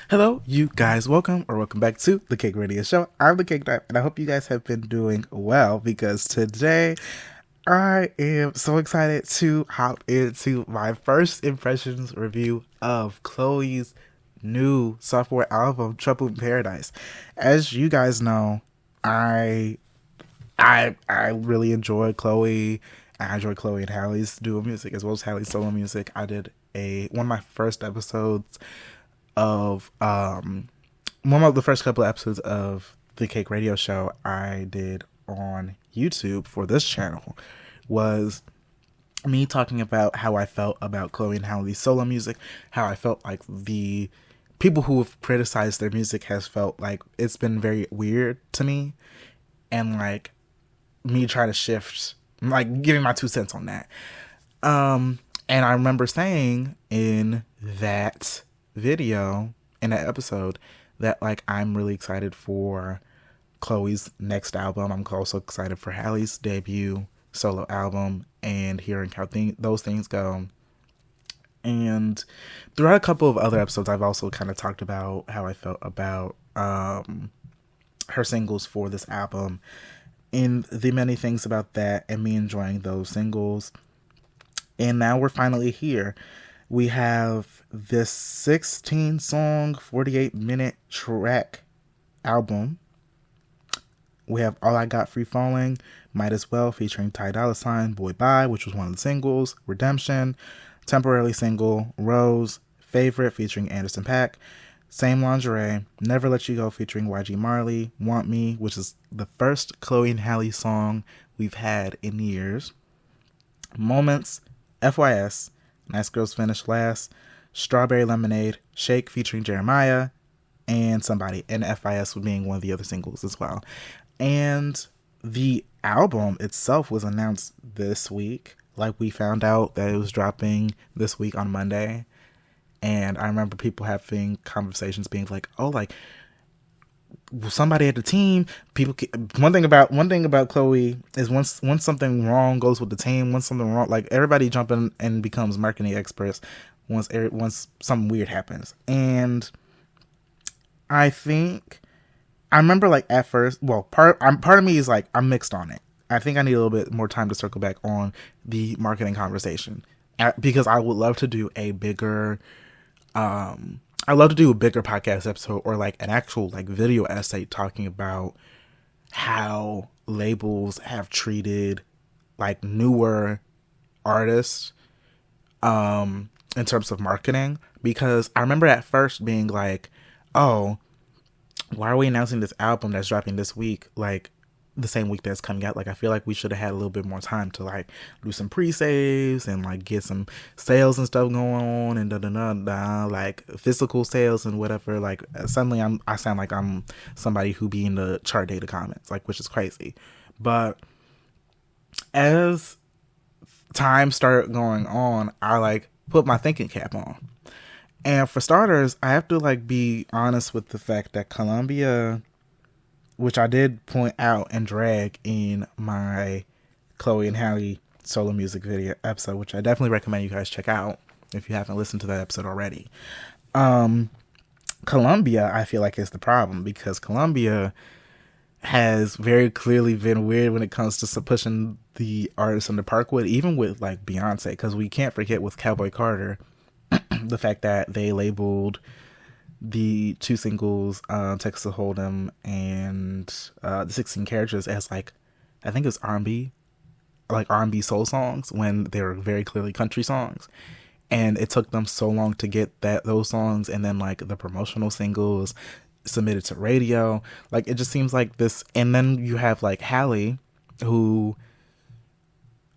Hello, you guys. Welcome back to the Cake Radio Show. I'm the CakeDive, and I hope you guys have been doing well because today I am so excited to hop into my first impressions review of Chlöe's new sophomore album, Trouble in Paradise. As you guys know, I really enjoy Chlöe. I enjoy Chlöe and Halle's duo music as well as Halle's solo music. I did one of my first episodes of one of the first couple of episodes of the Cake Radio Show I did on YouTube for this channel was me talking about how I felt about Chlöe and Halle's solo music, how I felt like the people who have criticized their music has felt like it's been very weird to me, and like me trying to shift, like giving my 2 cents on that. And I remember saying in that video, in that episode, that like I'm really excited for Chlöe's next album. I'm also excited for Halle's debut solo album and hearing how those things go. And throughout a couple of other episodes, I've also kind of talked about how I felt about her singles for this album and the many things about that and me enjoying those singles. And now we're finally here. We have this 16-song, 48-minute track album. We have All I Got Free Falling, Might As Well featuring Ty Dolla $ign, Boy Bye, which was one of the singles, Redemption, temporarily single, Rose, Favorite featuring Anderson .Paak, Same Lingerie, Never Let You Go featuring YG Marley, Want Me, which is the first Chlöe and Halle song we've had in years, Moments, FYS, Nice Girls Finish Last, Strawberry Lemonade, Shake featuring Jeremiah, and Somebody, and FIS being one of the other singles as well. And the album itself was announced this week. Like, we found out that it was dropping this week on Monday. And I remember people having conversations being like, oh, like, somebody at the team, one thing about Chlöe is once something wrong goes with the team, once something wrong, like everybody jump in and becomes marketing experts once something weird happens. And I remember like at first, well, part of me is like, I'm mixed on it. I think I need a little bit more time to circle back on the marketing conversation because I would love to do a bigger podcast episode or like an actual like video essay talking about how labels have treated like newer artists in terms of marketing, because I remember at first being like, oh, why are we announcing this album that's dropping this week like the same week that's coming out? Like, I feel like we should have had a little bit more time to like do some pre-saves and like get some sales and stuff going on and like physical sales and whatever. Like, suddenly I sound like I'm somebody who be in the chart data comments, like, which is crazy. But as time started going on, I like put my thinking cap on. And for starters, I have to like be honest with the fact that Columbia, which I did point out and drag in my Chlöe and Halle solo music video episode, which I definitely recommend you guys check out if you haven't listened to that episode already. Columbia, I feel like, is the problem because Columbia has very clearly been weird when it comes to pushing the artists on the Parkwood, even with like Beyonce, because we can't forget with Cowboy Carter, the fact that they labeled the 2 singles, Texas Hold'em and the 16 Characters as like, I think it was R&B, like R&B soul songs when they were very clearly country songs. And it took them so long to get those songs, and then like the promotional singles submitted to radio. Like, it just seems like this. And then you have like Halle, who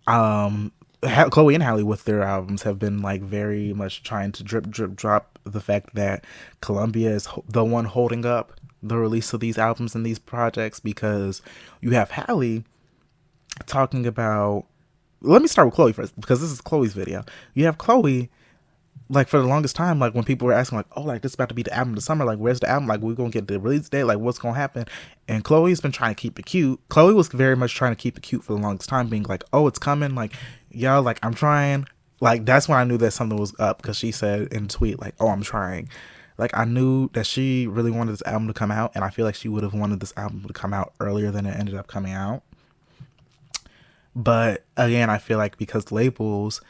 Chlöe and Halle with their albums have been like very much trying to drip drop the fact that Columbia is the one holding up the release of these albums and these projects, because you have Halle talking about, let me start with Chlöe first because this is Chloe's video. You have Chlöe, like, for the longest time, like when people were asking like, oh, like this is about to be the album of the summer, like where's the album, like we're gonna get the release date, like what's gonna happen? And Chloe's been trying to keep it cute. Chlöe was very much trying to keep it cute for the longest time, being like, oh, it's coming, like, yo, like I'm trying. Like, that's when I knew that something was up, because she said in a tweet like, oh, I'm trying. Like, I knew that she really wanted this album to come out, and I feel like she would have wanted this album to come out earlier than it ended up coming out. But again, I feel like because labels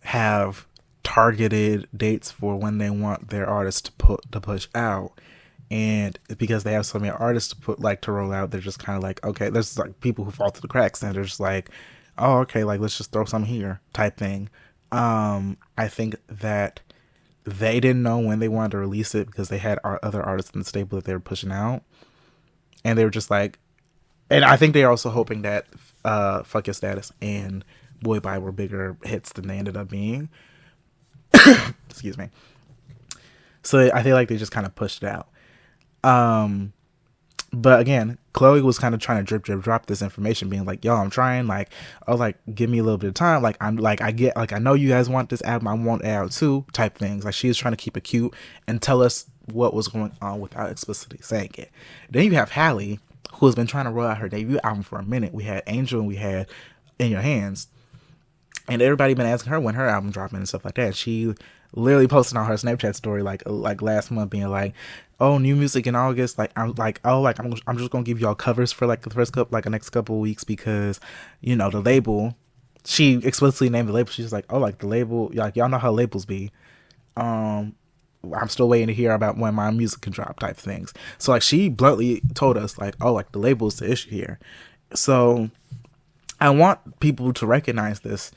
have targeted dates for when they want their artists to push out, and because they have so many artists to to roll out, they're just kind of like, okay, there's like people who fall through the cracks, and they're just like, oh, okay, like let's just throw some here type thing. I think that they didn't know when they wanted to release it because they had other artists in the stable that they were pushing out, and they were just like, and I think they're also hoping that Fuck Your Status and Boy Bye were bigger hits than they ended up being. Excuse me. So I feel like they just kind of pushed it out. But again, Chlöe was kind of trying to drop this information, being like, yo, I'm trying, like, oh, like, give me a little bit of time. Like, I'm like, I know you guys want this album, I want it out too, type things. Like, she was trying to keep it cute and tell us what was going on without explicitly saying it. Then you have Halle, who has been trying to roll out her debut album for a minute. We had Angel and we had In Your Hands. And everybody been asking her when her album dropping and stuff like that. She literally posted on her Snapchat story like last month, being like, "Oh, new music in August." Like, I'm just gonna give y'all covers for like the next couple of weeks because, you know, the label. She explicitly named the label. She's like, "Oh, like the label, like y'all know how labels be. I'm still waiting to hear about when my music can drop," type things. So like she bluntly told us like, "Oh, like the label's the issue here." So I want people to recognize this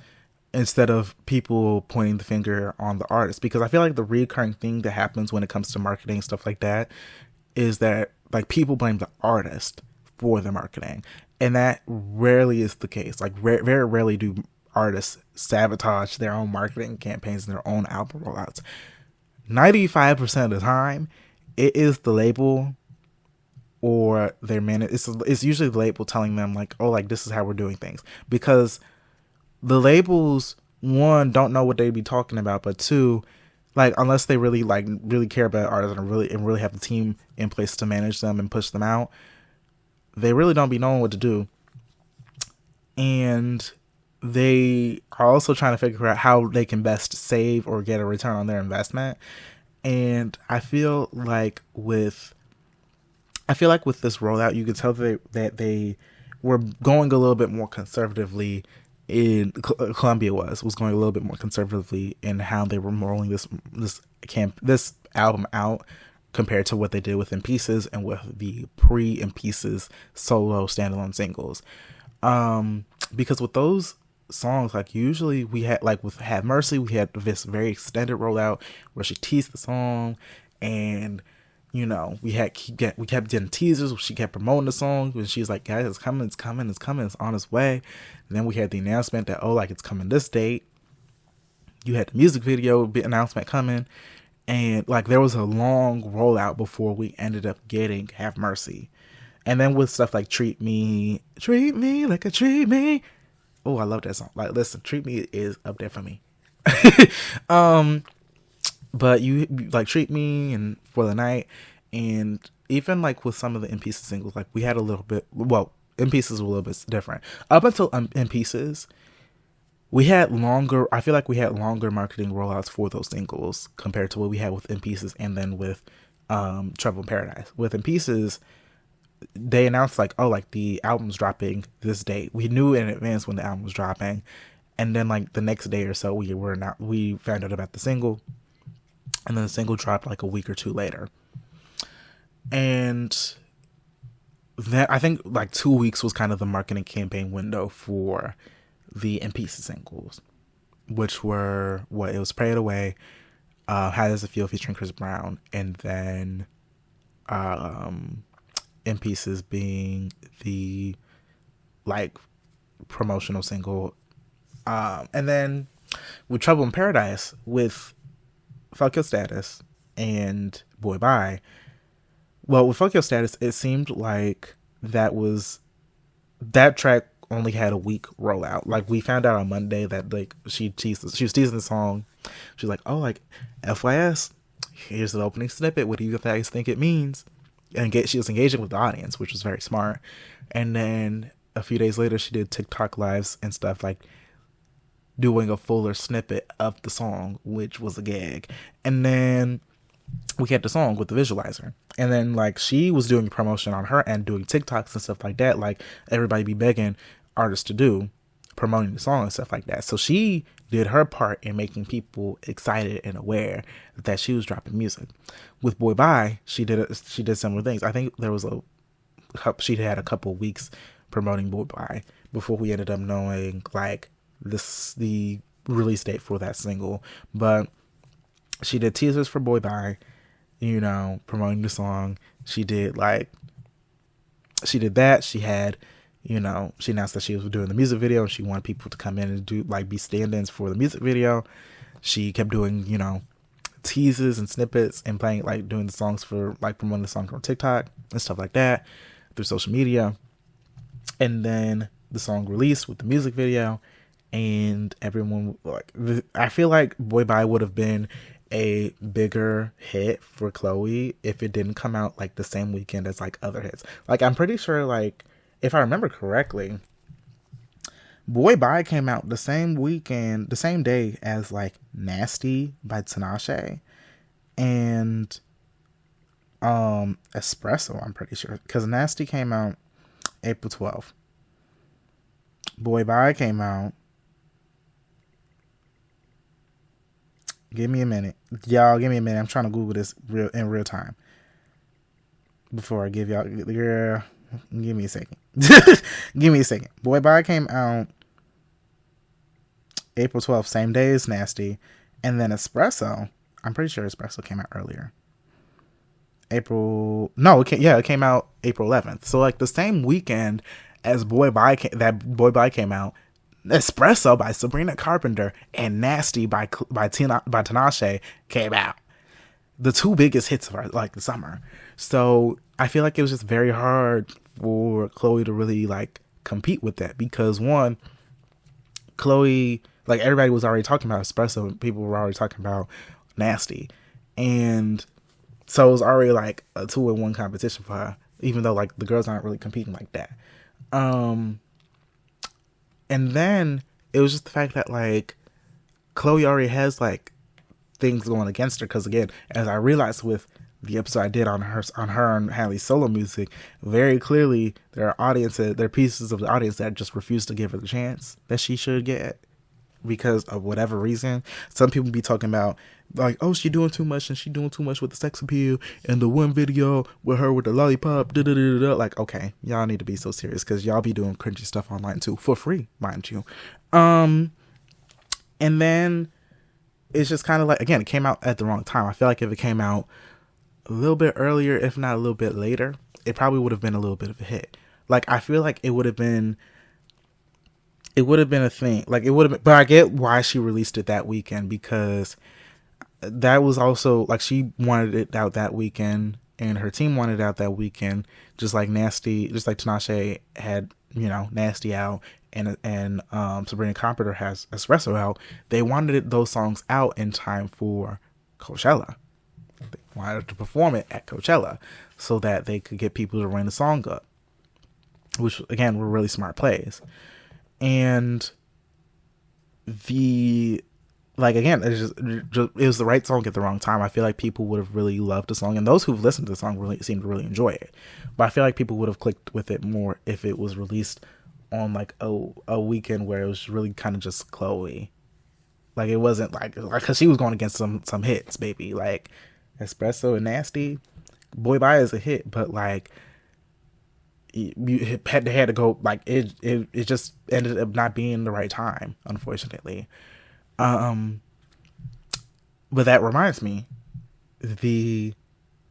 instead of people pointing the finger on the artist, because I feel like the recurring thing that happens when it comes to marketing, stuff like that, is that like people blame the artist for the marketing, and that rarely is the case. Like very rarely do artists sabotage their own marketing campaigns and their own album rollouts. 95% of the time, it is the label or their manager. It's usually the label telling them like, oh, like this is how we're doing things, because the labels, one, don't know what they'd be talking about, but two, like unless they really care about artists and really have the team in place to manage them and push them out, they really don't be knowing what to do. And they are also trying to figure out how they can best save or get a return on their investment. And I feel like with this rollout, you could tell that they were going a little bit more conservatively. Columbia was going a little bit more conservatively in how they were rolling this album out compared to what they did with In Pieces and with the pre-In Pieces solo standalone singles. Because with those songs, like usually we had, like with Have Mercy, we had this very extended rollout where she teased the song, and you know, we kept getting teasers. She kept promoting the song, and she's like, guys, it's coming, it's on its way. And then we had the announcement that, oh, like it's coming this date. You had the music video announcement coming, and like there was a long rollout before we ended up getting Have Mercy. And then with stuff like Treat Me Like a Treat Me. Oh, I love that song. Like, listen, Treat Me is up there for me. But you like Treat Me and For the Night, and even like with some of the In Pieces singles, like we had a little bit, well, In Pieces were a little bit different. Up until In Pieces, I feel like we had longer marketing rollouts for those singles compared to what we had with In Pieces and then with Trouble in Paradise. With In Pieces, they announced like, oh, like the album's dropping this date. We knew in advance when the album was dropping, and then like the next day or so we found out about the single. And then the single dropped like a week or two later. And that, I think like 2 weeks was kind of the marketing campaign window for the In Pieces singles, which were it was Pray It Away, How Does It Feel featuring Chris Brown, and then In Pieces being the like promotional single. And then with Trouble in Paradise, with Fuck Your Status and Boy Bye. Well, with Fuck Your Status, it seemed like that track only had a week rollout. Like we found out on Monday that like she was teasing the song. She's like, oh, like FYS, here's the opening snippet. What do you guys think it means? And she was engaging with the audience, which was very smart. And then a few days later, she did TikTok lives and stuff like doing a fuller snippet of the song, which was a gag. And then we had the song with the visualizer. And then like she was doing promotion on her end, doing TikToks and stuff like that, like everybody be begging artists to do, promoting the song and stuff like that. So she did her part in making people excited and aware that she was dropping music. With Boy Bye, she did similar things. I think there was she had a couple of weeks promoting Boy Bye before we ended up knowing like the release date for that single. But she did teasers for Boy Bye, you know, promoting the song. She did that. She had, you know, she announced that she was doing the music video and she wanted people to come in and do like be stand-ins for the music video. She kept doing, you know, teases and snippets and playing, like doing the songs for like promoting the song on TikTok and stuff like that through social media. And then the song released with the music video, and everyone like, I feel like Boy Bye would have been a bigger hit for Chlöe if it didn't come out like the same weekend as like other hits. Like I'm pretty sure, like if I remember correctly, Boy Bye came out the same weekend, the same day as like Nasty by Tinashe and Espresso, I'm pretty sure, because Nasty came out April 12th. Boy Bye came out, give me a minute, y'all, give me a minute, I'm trying to Google this in real time before I give y'all, give me a second. Give me a second. Boy Bye came out April 12th, same day as Nasty. And then Espresso, I'm pretty sure Espresso came out earlier. It came out April 11th. So like the same weekend as Boy Bye came out, Espresso by Sabrina Carpenter and Nasty by Tinashe came out. The two biggest hits of the summer. So I feel like it was just very hard for Chlöe to really like compete with that, because one, Chlöe, like everybody was already talking about Espresso and people were already talking about Nasty, and so it was already like a 2-in-1 competition for her, even though like the girls aren't really competing like that. And then it was just the fact that like Chlöe already has like things going against her, because again, as I realized with the episode I did on her and Hallie's solo music, very clearly there are pieces of the audience that just refuse to give her the chance that she should get because of whatever reason. Some people be talking about like, oh, she doing too much and she doing too much with the sex appeal and the one video with her with the lollipop, like, okay, y'all need to be so serious, because y'all be doing cringy stuff online too, for free, mind you. And then it's just kind of like, again, it came out at the wrong time. I feel like if it came out a little bit earlier, if not a little bit later, it probably would have been a little bit of a hit. Like, I feel like it would have been a thing. Like, it would have been, but I get why she released it that weekend, because that was also, like, she wanted it out that weekend, and her team wanted it out that weekend, just like Tinashe had, you know, Nasty out, and Sabrina Carpenter has Espresso out. They wanted those songs out in time for Coachella. They wanted to perform it at Coachella so that they could get people to ring the song up, which again were really smart plays. And it was the right song at the wrong time. I feel like people would have really loved the song, and those who've listened to the song really seem to really enjoy it. But I feel like people would have clicked with it more if it was released on like a weekend where it was really kind of just Chlöe. Like, it wasn't like, because she was going against some hits, baby. Like Espresso and Nasty, Boy Bye is a hit, but like you had to go, like it just ended up not being the right time, unfortunately. But that reminds me, the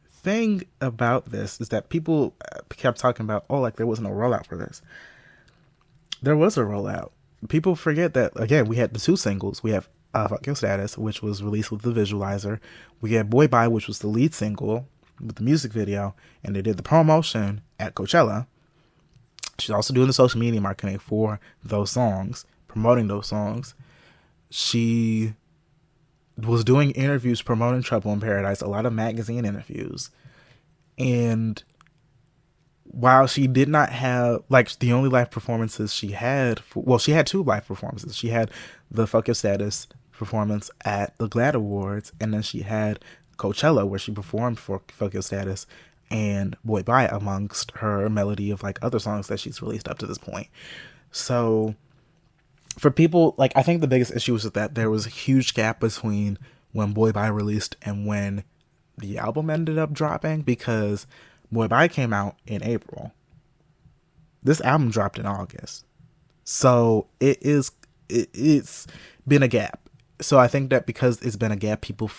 thing about this is that people kept talking about, oh, like there wasn't a rollout for this. There was a rollout. People forget that, again, we had the two singles. We have Fuck Your Status, which was released with the visualizer. We had Boy Bye, which was the lead single with the music video, and they did the promotion at Coachella. She's also doing the social media marketing for those songs, promoting those songs. She was doing interviews promoting Trouble in Paradise, a lot of magazine interviews. And while she did not have, like, the only live performances she had, she had two live performances. She had the Fuck Your Status performance at the GLAAD Awards, and then she had Coachella, where she performed for Fuck Your Status and Boy Bye, amongst her melody of like other songs that she's released up to this point. So for people, like, I think the biggest issue was that there was a huge gap between when Boy Bye released and when the album ended up dropping, because Boy Bye came out in April. This album dropped in August. So it's been a gap. So I think that because it's been a gap, people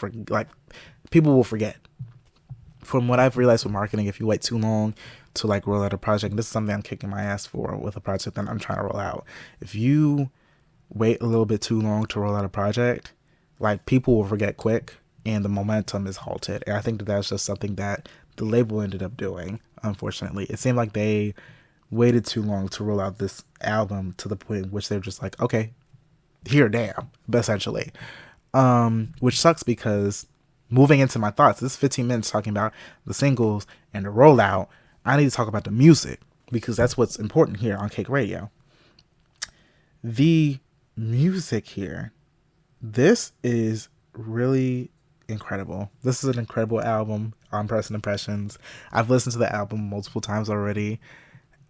will forget. From what I've realized with marketing, if you wait too long to like roll out a project, and this is something I'm kicking my ass for with a project that I'm trying to roll out. If you wait a little bit too long to roll out a project, like, people will forget quick and the momentum is halted. And I think that that's just something that the label ended up doing, unfortunately. It seemed like they waited too long to roll out this album to the point in which they're just like, okay, here, damn, essentially. Which sucks, because moving into my thoughts, this 15 minutes talking about the singles and the rollout, I need to talk about the music, because that's what's important here on Cake Radio. The music here, this is really incredible. This is an incredible album on First Impressions. I've listened to the album multiple times already,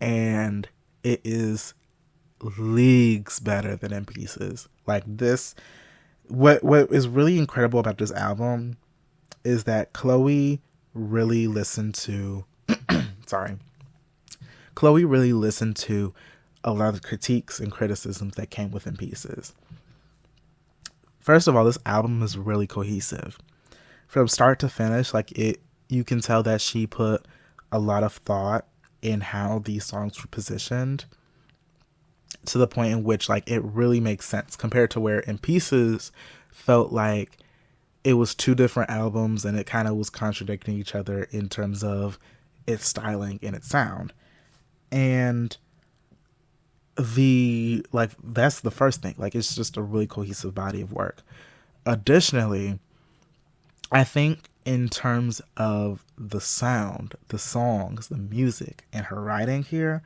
and it is leagues better than In Pieces. Like, this, what is really incredible about this album is that Chlöe really listened to Chlöe really listened to a lot of critiques and criticisms that came with In Pieces. First of all, this album is really cohesive. From start to finish, like, you can tell that she put a lot of thought in how these songs were positioned, to the point in which, like, it really makes sense, compared to where In Pieces felt like it was two different albums and it kind of was contradicting each other in terms of its styling and its sound. And that's the first thing. Like, it's just a really cohesive body of work. Additionally, I think in terms of the sound, the songs, the music, and her writing here,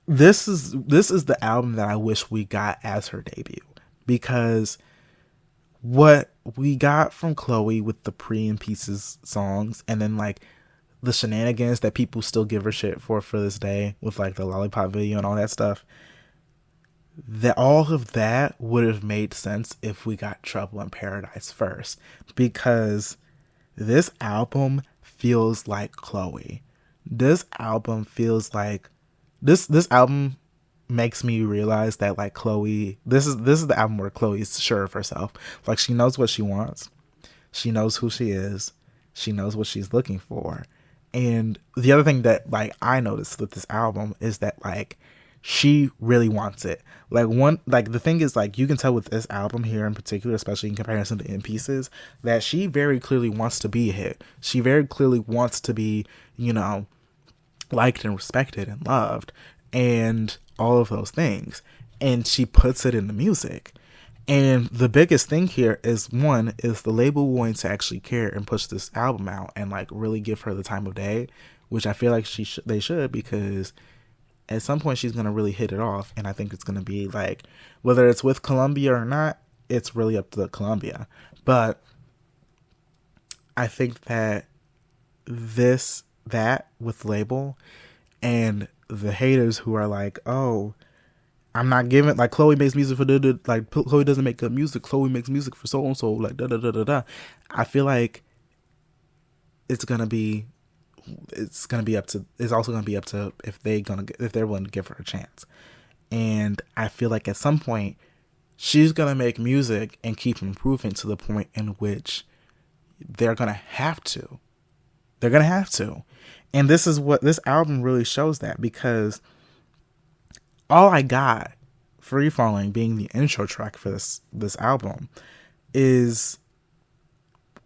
this is the album that I wish we got as her debut, because what we got from Chlöe with the pre-In Pieces songs, and then like the shenanigans that people still give her shit for this day with like the lollipop video and all that stuff, that all of that would have made sense if we got Trouble in Paradise first, because this album feels like Chlöe. This album feels like this album makes me realize that, like, Chlöe, this is the album where Chlöe is sure of herself. Like, she knows what she wants. She knows who she is. She knows what she's looking for. And the other thing that, like, I noticed with this album is that, like, she really wants it. Like, the thing is, like, you can tell with this album here in particular, especially in comparison to In Pieces, that she very clearly wants to be a hit. She very clearly wants to be, you know, liked and respected and loved and all of those things. And she puts it in the music. And the biggest thing here is the label going to actually care and push this album out and, like, really give her the time of day, which I feel like they should, because at some point she's going to really hit it off. And I think it's going to be like, whether it's with Columbia or not, it's really up to Columbia. But I think that that with label and the haters who are like, oh, I'm not giving, like, Chlöe makes music for like, Chlöe doesn't make good music, Chlöe makes music for so and so, like, da da da da da. I feel like it's also gonna be up to if they're willing to give her a chance. And I feel like at some point she's gonna make music and keep improving to the point in which they're gonna have to. And this is what this album really shows, that, because all I got, Free Falling being the intro track for this album, is,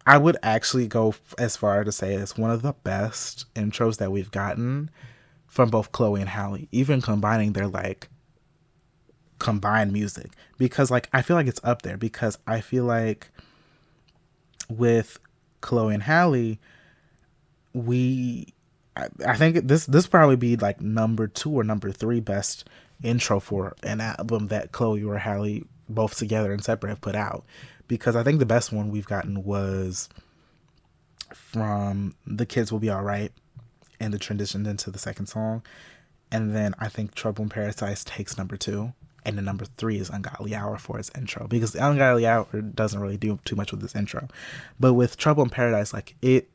I would actually go as far to say it's one of the best intros that we've gotten from both Chlöe and Halle, even combining their, like, combined music. Because, like, I feel like it's up there, because I feel like with Chlöe and Halle, I think this probably be like number 2 or number 3 best intro for an album that Chlöe or Halle both together and separate have put out. Because I think the best one we've gotten was from The Kids Will Be Alright, and the transition into the second song. And then I think Trouble in Paradise takes number 2. And then number 3 is Ungodly Hour for its intro. Because the Ungodly Hour doesn't really do too much with this intro. But with Trouble in Paradise, like, it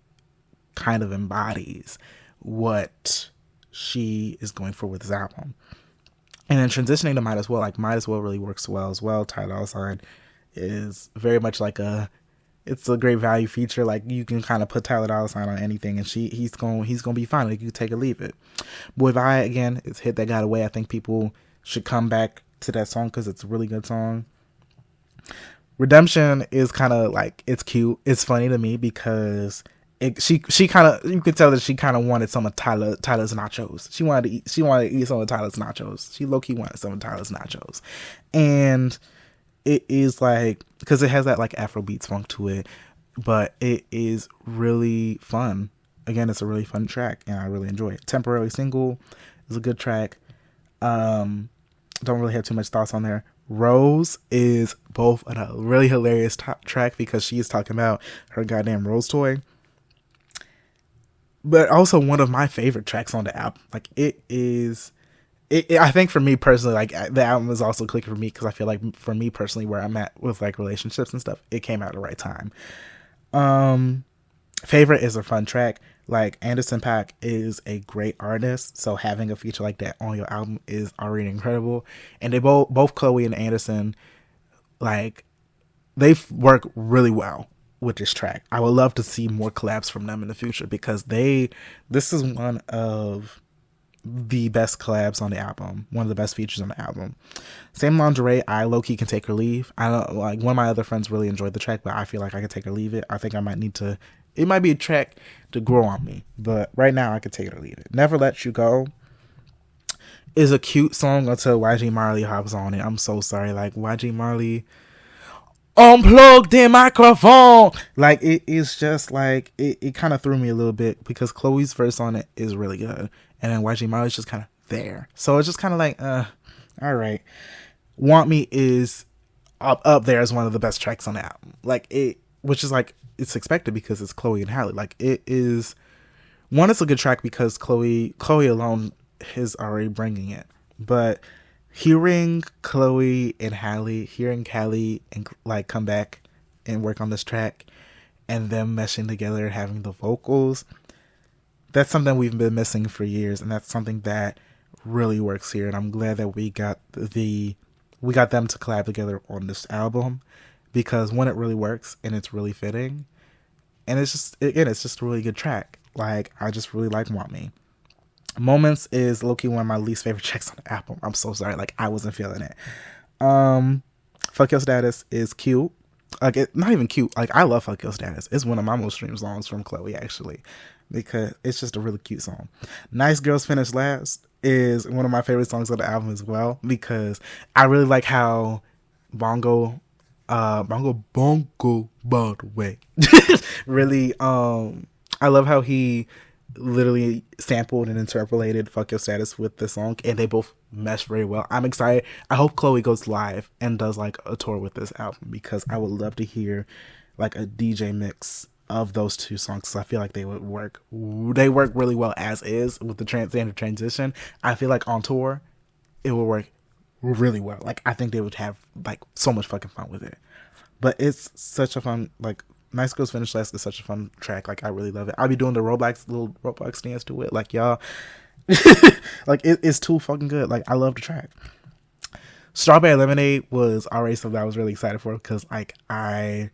kind of embodies what she is going for with this album. And then transitioning to Might As Well, like, Might As Well really works well as well. Ty Dolla $ign is very much like it's a great value feature. Like, you can kind of put Tyler Dolla $ign on anything, and he's gonna be fine. Like, you take or leave it. But if I, again, it's Hit That Got Away, I think people should come back to that song because it's a really good song. Redemption is kind of like, it's cute. It's funny to me because she kind of, you could tell that she kind of wanted some of Tyler's nachos. She wanted to eat some of Tyler's nachos. She low-key wanted some of Tyler's nachos. And it is like, because it has that like Afrobeats funk to it, but it is really fun. Again, it's a really fun track and I really enjoy it. Temporarily Single is a good track. Don't really have too much thoughts on there. Rose is both a really hilarious track because she is talking about her goddamn Rose toy, but also one of my favorite tracks on the album. Like, it is, I think for me personally, like, the album is also clicking for me because I feel like for me personally, where I'm at with like relationships and stuff, it came out at the right time. Favorite is a fun track. Like, Anderson .Paak is a great artist, so having a feature like that on your album is already incredible. And they both Chlöe and Anderson, like, they work really well with this track. I would love to see more collabs from them in the future because this is one of the best collabs on the album, one of the best features on the album. Same Lingerie, I low-key can take or leave. I don't, like, one of my other friends really enjoyed the track, but I feel like I could take or leave it. I think I might need to, it might be a track to grow on me, but right now I could take it or leave it. Never Let You Go is a cute song until YG Marley hops on it. I'm so sorry, like, YG Marley unplugged the microphone. Like, it is just like, it kind of threw me a little bit because Chloe's verse on it is really good, and then YG Marley's just kind of there, so it's just kind of like, all right. Want Me is up there as one of the best tracks on the album, like, it, which is like, it's expected because it's Chlöe and Halle. Like, it is, one, it's a good track because Chlöe alone is already bringing it, but hearing Chlöe and Halle, hearing Halle and like come back and work on this track, and them meshing together and having the vocals, that's something we've been missing for years, and that's something that really works here. And I'm glad that we got them to collab together on this album, because when it really works and it's really fitting, and it's just, again, it's just a really good track. Like, I just really like Want Me. Moments is low-key one of my least favorite tracks on the album. I'm so sorry. Like, I wasn't feeling it. Fuck Your Status is cute. Like, not even cute. Like, I love Fuck Your Status. It's one of my most streamed songs from Chlöe, actually, because it's just a really cute song. Nice Girls Finish Last is one of my favorite songs on the album as well, because I really like how Bongo, by the way, really, I love how he literally sampled and interpolated Fuck Your Status with the song, and they both mesh very well. I'm excited. I hope Chlöe goes live and does like a tour with this album, because I would love to hear like a DJ mix of those two songs. So I feel like they would work. They work really well as is with the standard transition. I feel like on tour it will work really well. Like, I think they would have like so much fucking fun with it. But it's such a fun, like, Nice Girls Finish Last is such a fun track. Like, I really love it. I'll be doing the little Roblox dance to it. Like, y'all, like, it's too fucking good. Like, I love the track. Strawberry Lemonade was already something I was really excited for, because, like, I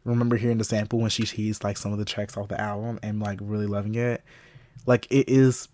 remember hearing the sample when she teased, like, some of the tracks off the album and, like, really loving it. Like, it is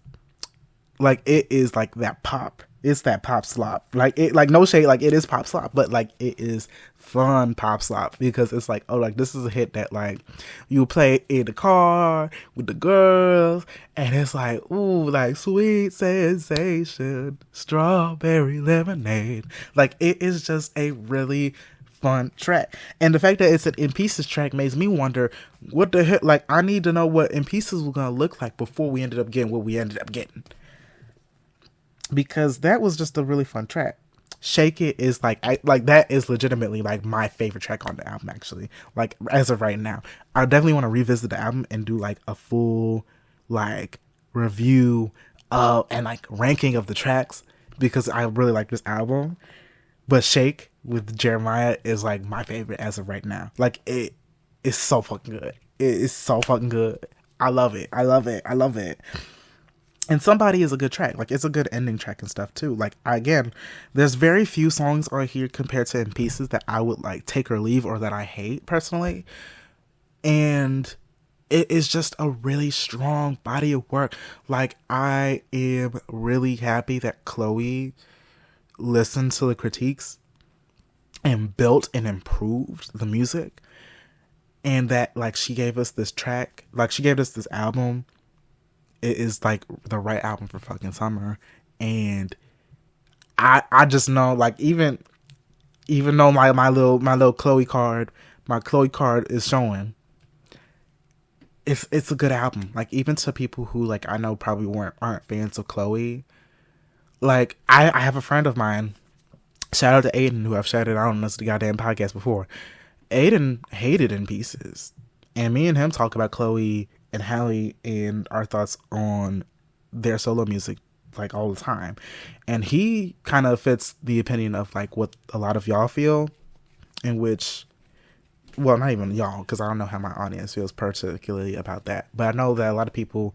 like that pop. It's that pop slop. Like, it, like, no shade, like, it is pop slop, but like, it is fun pop slop, because it's like, oh, like, this is a hit that like you play in the car with the girls, and it's like, ooh, like, sweet sensation, strawberry lemonade. Like, it is just a really fun track, and the fact that it's an In Pieces track makes me wonder what the heck. Like, I need to know what In Pieces was gonna look like before we ended up getting what we ended up getting, because that was just a really fun track. Shake It is like that is legitimately like my favorite track on the album, actually. Like, as of right now, I definitely want to revisit the album and do like a full like review and like ranking of the tracks, because I really like this album. But Shake with Jeremiah is like my favorite as of right now. Like, it is so fucking good. It is so fucking good. I love it. I love it. I love it. And Somebody is a good track. Like, it's a good ending track and stuff too. Like, again, there's very few songs on here compared to In Pieces that I would like take or leave, or that I hate personally. And it is just a really strong body of work. Like, I am really happy that Chlöe listened to the critiques and built and improved the music, and that like she gave us this track, like she gave us this album. It is like the right album for fucking summer. And I just know, like, even though my little Chlöe card is showing, it's a good album. Like, even to people who like I know probably aren't fans of Chlöe. Like, I have a friend of mine, shout out to Aiden, who I've shouted out on this goddamn podcast before. Aiden hated In Pieces, and me and him talk about Chlöe and Halle and our thoughts on their solo music like all the time. And he kind of fits the opinion of like what a lot of y'all feel, in which, well, not even y'all, because I don't know how my audience feels particularly about that, but I know that a lot of people,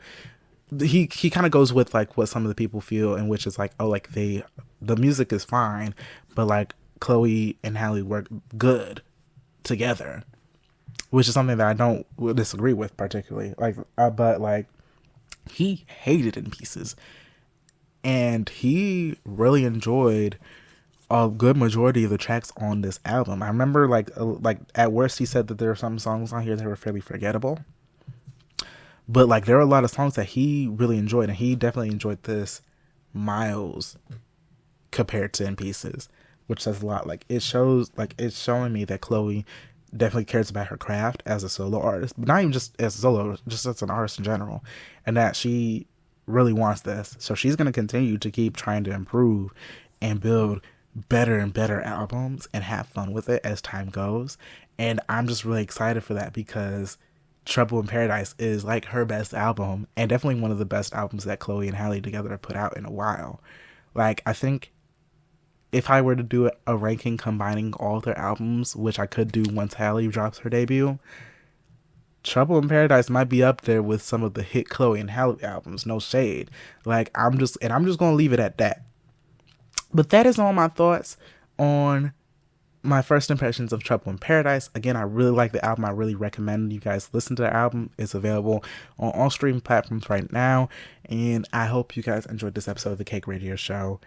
he kind of goes with like what some of the people feel, in which is like, oh, like the music is fine, but like Chlöe and Halle work good together, which is something that I don't disagree with particularly. Like, but like, he hated In Pieces, and he really enjoyed a good majority of the tracks on this album. I remember like at worst he said that there are some songs on here that were fairly forgettable, but like there are a lot of songs that he really enjoyed, and he definitely enjoyed this miles compared to In Pieces, which says a lot. Like, it's showing me that Chlöe definitely cares about her craft as a solo artist, but not even just as a solo, just as an artist in general, and that she really wants this. So she's going to continue to keep trying to improve and build better and better albums and have fun with it as time goes. And I'm just really excited for that, because Trouble in Paradise is like her best album, and definitely one of the best albums that Chlöe and Halle together have put out in a while. Like, I think if I were to do a ranking combining all their albums, which I could do once Halle drops her debut, Trouble in Paradise might be up there with some of the hit Chlöe and Halle albums. No shade. Like, I'm just going to leave it at that. But that is all my thoughts on my first impressions of Trouble in Paradise. Again, I really like the album. I really recommend you guys listen to the album. It's available on all streaming platforms right now. And I hope you guys enjoyed this episode of the Cake Radio Show.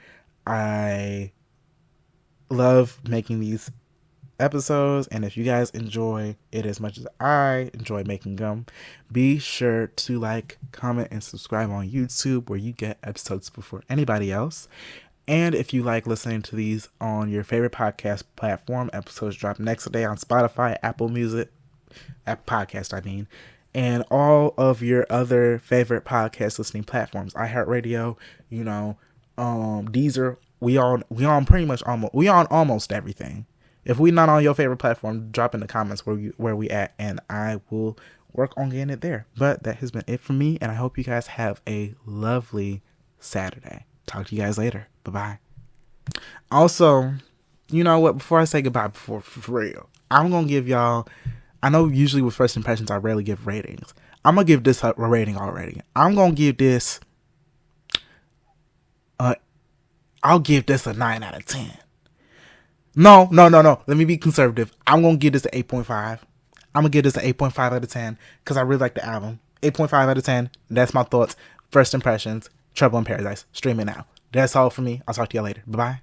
I love making these episodes, and if you guys enjoy it as much as I enjoy making them, be sure to like, comment, and subscribe on YouTube, where you get episodes before anybody else. And if you like listening to these on your favorite podcast platform, episodes drop next day on Spotify, Apple Music, Apple Podcast, and all of your other favorite podcast listening platforms, iHeartRadio, Deezer. We on almost everything. If we not on your favorite platform, drop in the comments where we at, and I will work on getting it there. But that has been it for me, and I hope you guys have a lovely Saturday. Talk to you guys later. Bye-bye. Also, you know what? Before I say goodbye, for real, I'm going to give y'all, I know usually with first impressions, I rarely give ratings. I'm going to give this a rating already. I'm going to give this, I'll give this a 9 out of 10. No. Let me be conservative. I'm going to give this an 8.5. I'm going to give this an 8.5 out of 10 because I really like the album. 8.5 out of 10. That's my thoughts. First impressions. Trouble in Paradise. Stream it now. That's all for me. I'll talk to you later. Bye-bye.